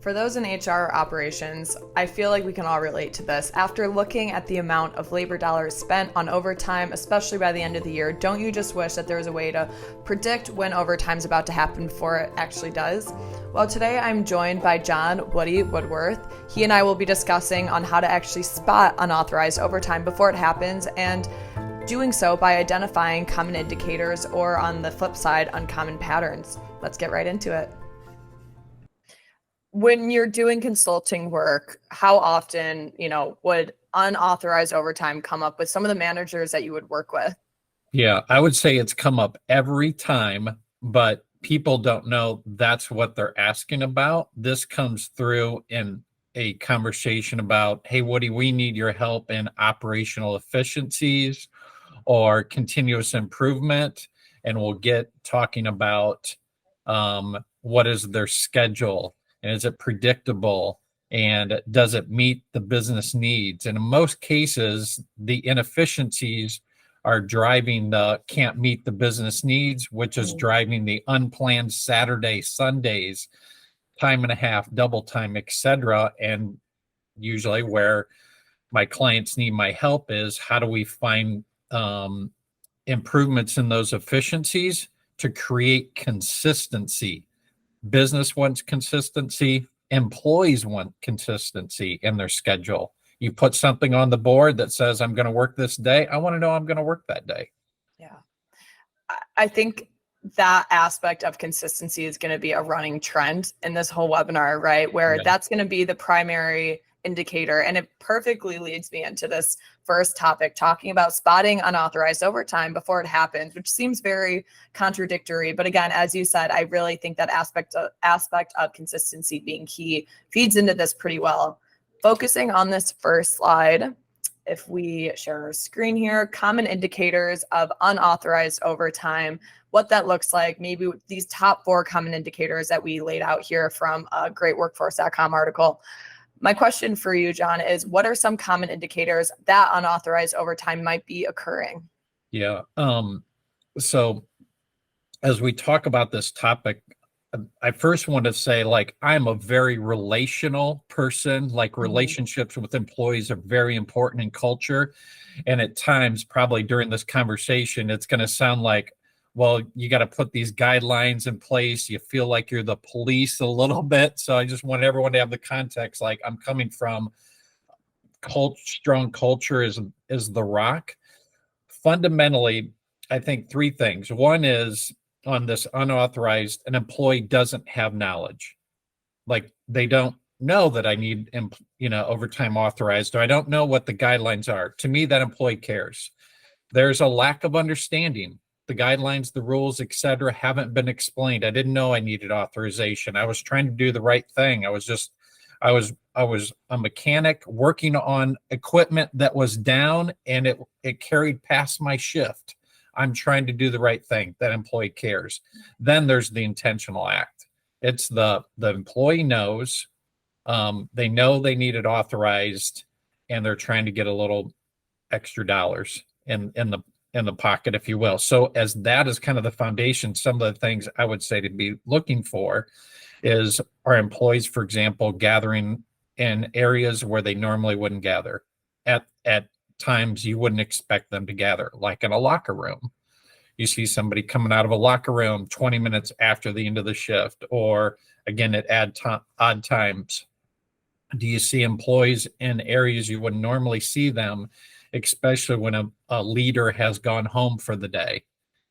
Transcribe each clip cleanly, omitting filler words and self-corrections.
For those in HR operations, I feel like we can all relate to this. After looking at the amount of labor dollars spent on overtime, especially by the end of the year, don't you just wish that there was a way to predict when overtime's about to happen before it actually does? Well, today I'm joined by John Woodworth. He and I will be discussing on how to actually spot unauthorized overtime before it happens, and doing so by identifying common indicators or, on the flip side, uncommon patterns. Let's get right into it. When you're doing consulting work, how often, would unauthorized overtime come up with some of the managers that you would work with? Yeah, I would say it's come up every time, but people don't know that's what they're asking about. This comes through in a conversation about, hey, Woody, we need your help in operational efficiencies or continuous improvement. And we'll get talking about what is their schedule and is it predictable and does it meet the business needs? And in most cases, the inefficiencies are driving the can't meet the business needs, which is driving the unplanned Saturday, Sundays, time and a half, double time, etc. And usually where my clients need my help is how do we find improvements in those efficiencies to create consistency. Business wants consistency. Employees want consistency in their schedule. You put something on the board that says, I'm going to work this day. I want to know I'm going to work that day. Yeah. I think that aspect of consistency is going to be a running trend in this whole webinar, right? Where that's going to be the primary indicator. And it perfectly leads me into this first topic, talking about spotting unauthorized overtime before it happens, which seems very contradictory. But again, as you said, I really think that aspect of consistency being key feeds into this pretty well. Focusing on this first slide, if we share our screen here, common indicators of unauthorized overtime, what that looks like, maybe these top 4 common indicators that we laid out here from a greatworkforce.com article. My question for you, John, is what are some common indicators that unauthorized overtime might be occurring? Yeah. So as we talk about this topic, I first want to say, I'm a very relational person. Relationships with employees are very important in culture. And at times, probably during this conversation, it's going to sound like, well, you got to put these guidelines in place. You feel like you're the police a little bit. So I just want everyone to have the context. I'm coming from strong culture is the rock. Fundamentally, I think 3 things. One is on this unauthorized, an employee doesn't have knowledge. They don't know that I need, overtime authorized, or I don't know what the guidelines are. To me, that employee cares. There's a lack of understanding. The guidelines, the rules, etc., haven't been explained. I didn't know I needed authorization. I was trying to do the right thing. I was a mechanic working on equipment that was down, and it carried past my shift. I'm trying to do the right thing. That employee cares. Then there's the intentional act. It's the employee knows, they know they need it authorized, and they're trying to get a little extra dollars in the pocket, if you will. So as that is kind of the foundation, some of the things I would say to be looking for is, are employees, for example, gathering in areas where they normally wouldn't gather at times you wouldn't expect them to gather, like in a locker room. You see somebody coming out of a locker room 20 minutes after the end of the shift, or again at odd times. Do you see employees in areas you wouldn't normally see them, especially when a leader has gone home for the day,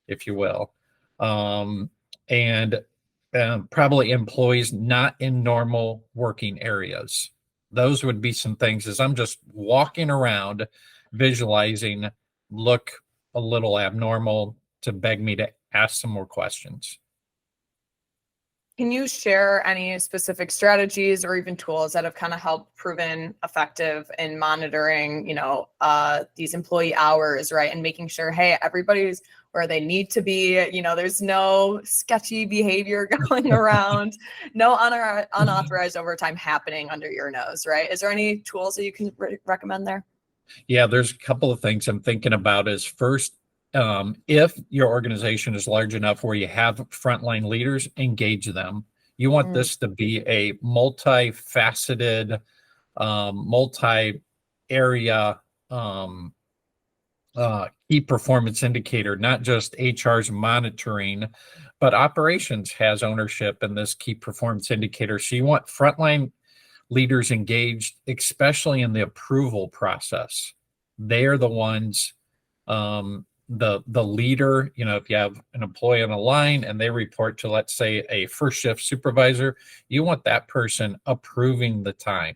if you will? And probably employees not in normal working areas. Those would be some things as I'm just walking around visualizing, look a little abnormal, to beg me to ask some more questions. Can you share any specific strategies or even tools that have kind of helped proven effective in monitoring, these employee hours, right? And making sure, hey, everybody's where they need to be, there's no sketchy behavior going around, no unauthorized overtime happening under your nose, right? Is there any tools that you can recommend there? Yeah, there's a couple of things I'm thinking about. Is first, if your organization is large enough where you have frontline leaders, engage them. You want this to be a multifaceted, multi-area key performance indicator, not just HR's monitoring, but operations has ownership in this key performance indicator. So you want frontline leaders engaged, especially in the approval process. They are the ones, the leader, if you have an employee on a line and they report to, let's say, a first shift supervisor, you want that person approving the time.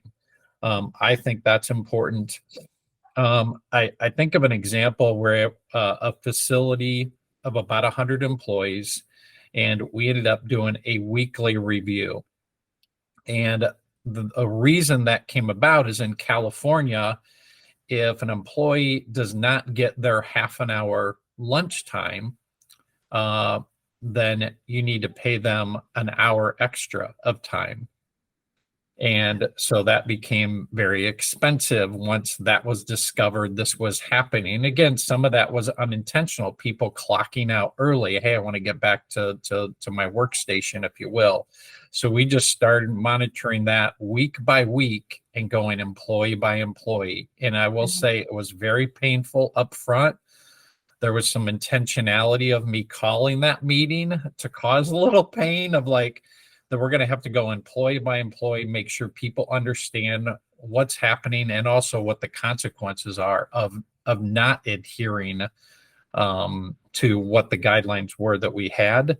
I think that's important. I think of an example where a facility of about 100 employees, and we ended up doing a weekly review. And a reason that came about is in California, if an employee does not get their half an hour lunchtime, then you need to pay them an hour extra of time. And so that became very expensive once that was discovered this was happening. Again, some of that was unintentional, people clocking out early. Hey, I want to get back to my workstation, if you will. So we just started monitoring that week by week and going employee by employee. And I will say it was very painful up front. There was some intentionality of me calling that meeting to cause a little pain of like, that we're going to have to go employee by employee, make sure people understand what's happening and also what the consequences are of not adhering to what the guidelines were that we had.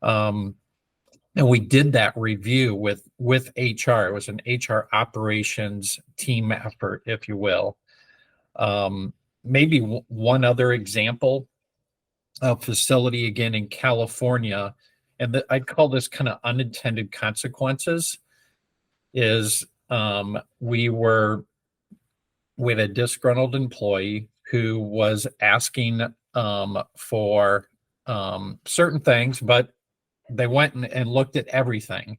And we did that review with HR. It was an HR operations team effort, if you will. Maybe one other example of facility, again, in California, and I'd call this kind of unintended consequences, is we had a disgruntled employee who was asking for certain things, but they went and looked at everything.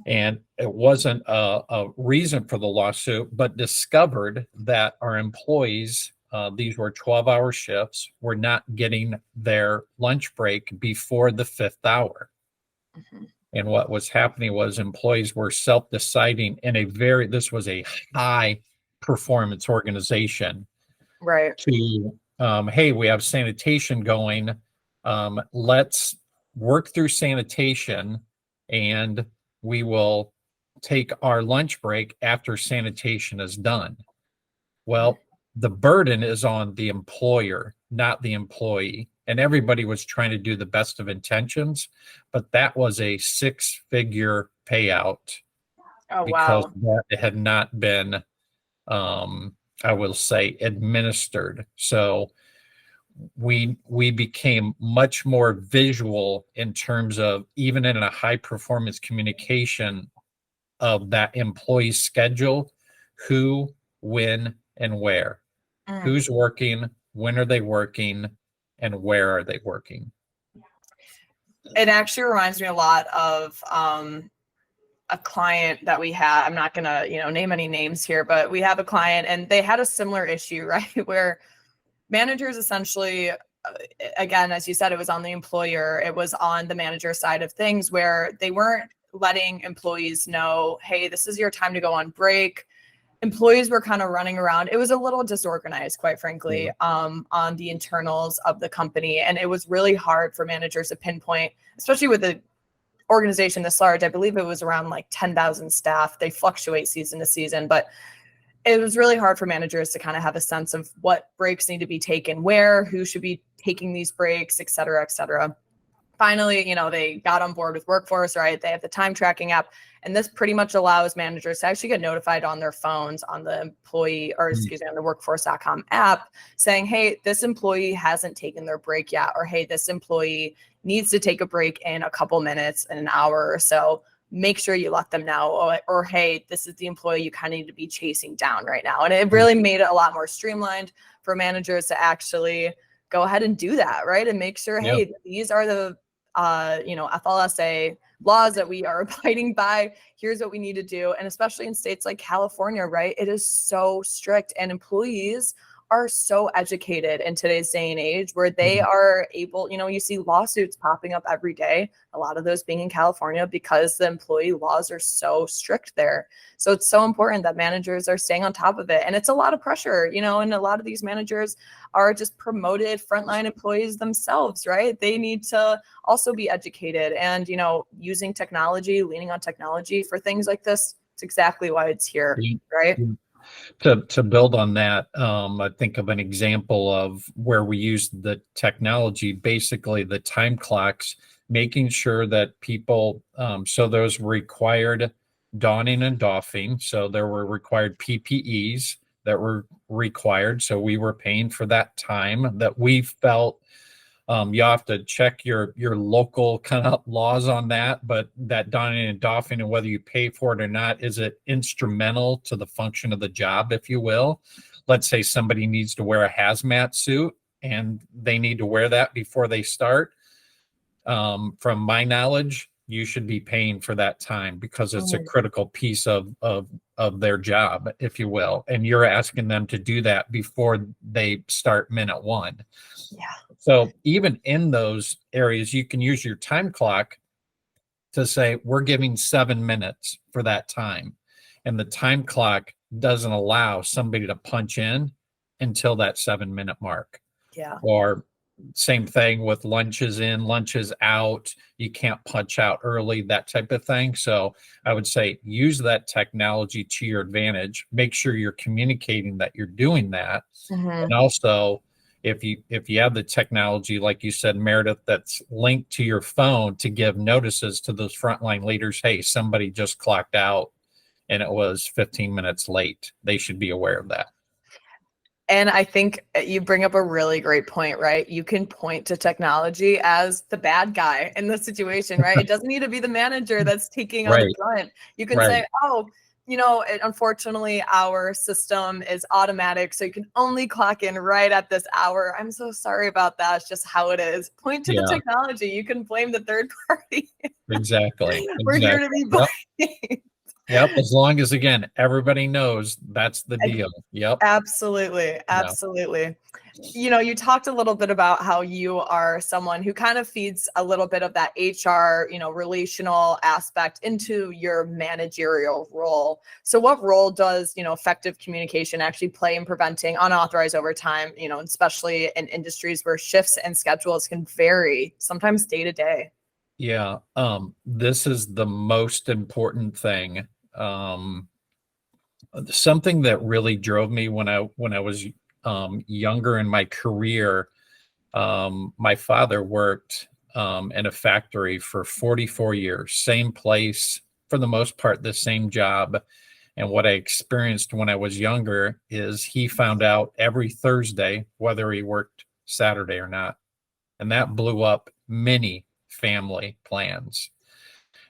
And it wasn't a reason for the lawsuit, but discovered that our employees, these were 12-hour shifts, were not getting their lunch break before the 5th hour. And what was happening was employees were self-deciding in this was a high performance organization. Right. To, hey, we have sanitation going. Let's work through sanitation and we will take our lunch break after sanitation is done. Well, the burden is on the employer, not the employee. And everybody was trying to do the best of intentions, but that was a 6-figure payout. Because that had not been, I will say, administered. So we became much more visual in terms of, even in a high performance communication, of that employee schedule, who, when, and where. Who's working, when are they working, and where are they working? It actually reminds me a lot of a client that we had. I'm not gonna, name any names here, but we have a client and they had a similar issue, right? Where managers essentially, again, as you said, it was on the employer, it was on the manager side of things, where they weren't letting employees know, hey, this is your time to go on break. Employees were kind of running around. It was a little disorganized, quite frankly, on the internals of the company. And it was really hard for managers to pinpoint, especially with the organization this large. I believe it was around like 10,000 staff. They fluctuate season to season, but it was really hard for managers to kind of have a sense of what breaks need to be taken, where, who should be taking these breaks, et cetera, et cetera. Finally, they got on board with Workforce, right? They have the time tracking app, and this pretty much allows managers to actually get notified on their phones on the on the workforce.com app saying, hey, this employee hasn't taken their break yet, or hey, this employee needs to take a break in a couple minutes, in an hour or so. Make sure you let them know, or hey, this is the employee you kind of need to be chasing down right now. And it really made it a lot more streamlined for managers to actually go ahead and do that, right? And make sure, hey, these are the FLSA laws that we are abiding by. Here's what we need to do. And especially in states like California, right? It is so strict, and employees are so educated in today's day and age where they are able, you see lawsuits popping up every day, a lot of those being in California because the employee laws are so strict there. So it's so important that managers are staying on top of it. And it's a lot of pressure, and a lot of these managers are just promoted frontline employees themselves, right? They need to also be educated and, using technology, leaning on technology for things like this. It's exactly why it's here, right? To build on that, I think of an example of where we use the technology, basically the time clocks, making sure that people, so those required donning and doffing. So there were required PPEs that were required. So we were paying for that time that we felt. You have to check your local kind of laws on that, but that donning and doffing and whether you pay for it or not, is it instrumental to the function of the job, if you will? Let's say somebody needs to wear a hazmat suit and they need to wear that before they start. From my knowledge, you should be paying for that time because it's a critical piece of their job, if you will. And you're asking them to do that before they start minute one. Yeah. So even in those areas, you can use your time clock to say, we're giving 7 minutes for that time. And the time clock doesn't allow somebody to punch in until that 7-minute mark. Yeah. Or same thing with lunches in, lunches out. You can't punch out early, that type of thing. So I would say use that technology to your advantage. Make sure you're communicating that you're doing that. And also, if you have the technology, like you said, Meredith, that's linked to your phone to give notices to those frontline leaders, hey, somebody just clocked out and it was 15 minutes late. They should be aware of that. And I think you bring up a really great point, right? You can point to technology as the bad guy in the situation, right? It doesn't need to be the manager that's taking on the brunt. You can say, oh, unfortunately, our system is automatic, so you can only clock in right at this hour. I'm so sorry about that. It's just how it is. Point to the technology. You can blame the third party. Exactly. We're here to be blamed. Yep. As long as, again, everybody knows that's the deal. Yep. Absolutely. Absolutely. You talked a little bit about how you are someone who kind of feeds a little bit of that HR, relational aspect into your managerial role. So what role does, effective communication actually play in preventing unauthorized overtime, especially in industries where shifts and schedules can vary, sometimes day to day? Yeah. This is the most important thing. Something that really drove me when I was younger in my career. My father worked in a factory for 44 years, same place, for the most part, the same job. And what I experienced when I was younger is he found out every Thursday whether he worked Saturday or not. And that blew up many family plans.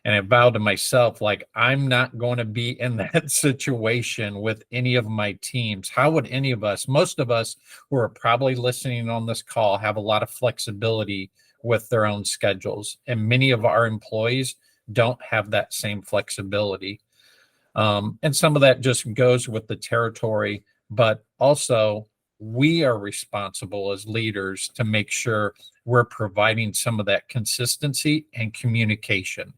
And I vowed to myself, like, I'm not going to be in that situation with any of my teams. How would any of us, most of us who are probably listening on this call, have a lot of flexibility with their own schedules? And many of our employees don't have that same flexibility. And some of that just goes with the territory, but also we are responsible as leaders to make sure we're providing some of that consistency and communication.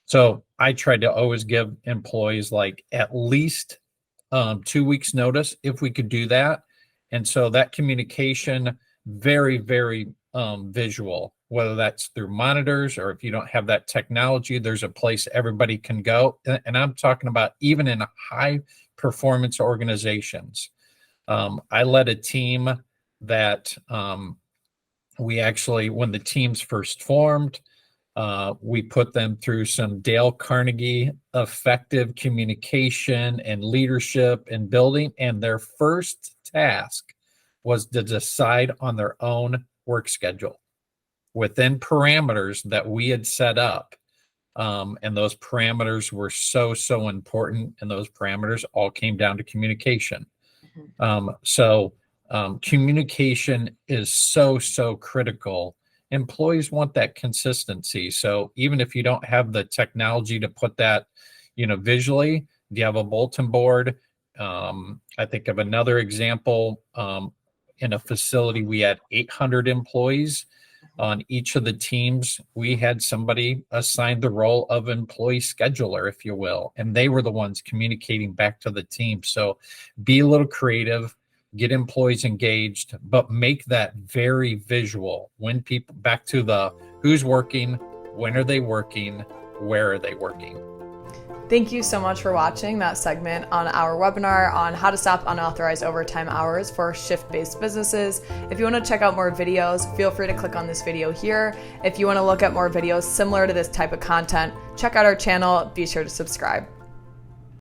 So I tried to always give employees like at least 2 weeks notice if we could do that. And so that communication, very, very visual, whether that's through monitors or if you don't have that technology, there's a place everybody can go. And I'm talking about even in high performance organizations. I led a team that we actually, when the teams first formed, we put them through some Dale Carnegie effective communication and leadership and building. And their first task was to decide on their own work schedule within parameters that we had set up. And those parameters were so, so important. And those parameters all came down to communication. Communication is so, so critical. Employees want that consistency. So even if you don't have the technology to put that, visually, do you have a bulletin board? I think of another example. In a facility, we had 800 employees. On each of the teams, we had somebody assigned the role of employee scheduler, if you will, and they were the ones communicating back to the team. So be a little creative, get employees engaged, but make that very visual. When people, back to the who's working, when are they working, where are they working? Thank you so much for watching that segment on our webinar on how to stop unauthorized overtime hours for shift-based businesses. If you want to check out more videos, feel free to click on this video here. If you want to look at more videos similar to this type of content, check out our channel. Be sure to subscribe.